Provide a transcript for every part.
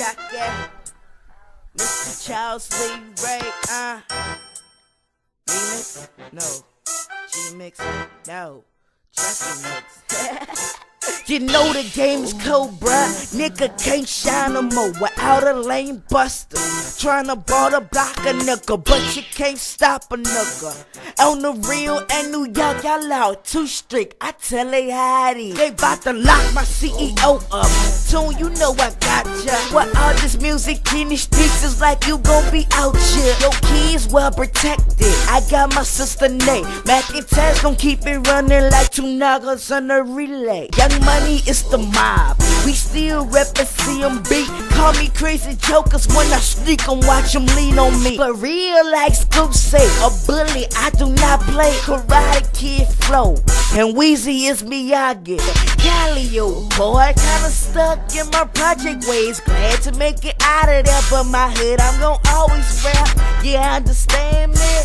Shaka, Mr. Charles Lee Ray, remix? No. G-mix? No. Chucky mix. You know the game is cold, bruh. Nigga can't shine no more without a lane buster. Tryna ball the block a nigga, but you can't stop a nigga. On the real in New York, y'all out too strict. I tell they how it is. They bout to lock my CEO up. Soon you know I got ya. What all this music in the streets is like you gon' be out here. Your kids well protected. I got my sister Nate. Mac and Taz gon' keep it running like two niggas on a relay. Young Money is the mob. We still reppin' CMB. Call me crazy jokers when I sneak and watch them lean on me. But real like Scoop say, a bully I do not play. Karate Kid flow, and Weezy is Miyagi. Calio boy, kinda stuck in my project ways. Glad to make it out of there, but my hood I'm gon' always rap. Yeah, understand me?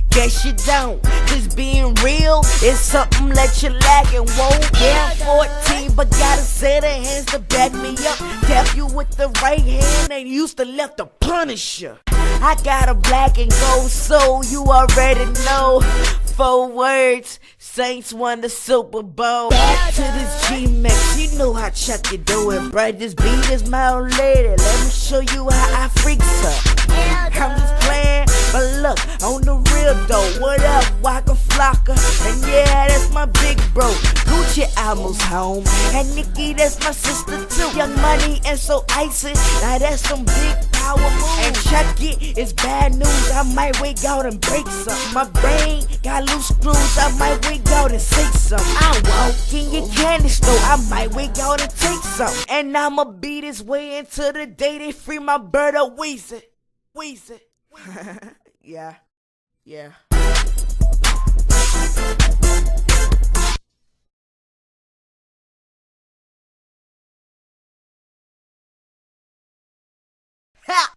Guess you don't, cause being real is something that you lack and won't. Yeah, I'm 14, but got a set of hands to back me up. Tap you with the right hand and used to left to punish you. I got a black and gold soul, you already know. 4 words, Saints won the Super Bowl. Back to this G-Mix, you know how Chucky do it, bruh. This beat is my old lady, let me show you how I freaks her. I'm just playing, but look, on the real though, what up, Waka Flocka? And yeah, that's my big bro, Gucci almost home. And Nikki, that's my sister too. Young Money and so icy, now that's some big power moves. And Chucky is bad news, I might wake out and break something. My brain got loose screws, I might wake out and say something. I walk in your candy store, I might wake out and take something. And I'ma beat his way into the day they free my bird of Weezy. Weezy. Yeah. Ha!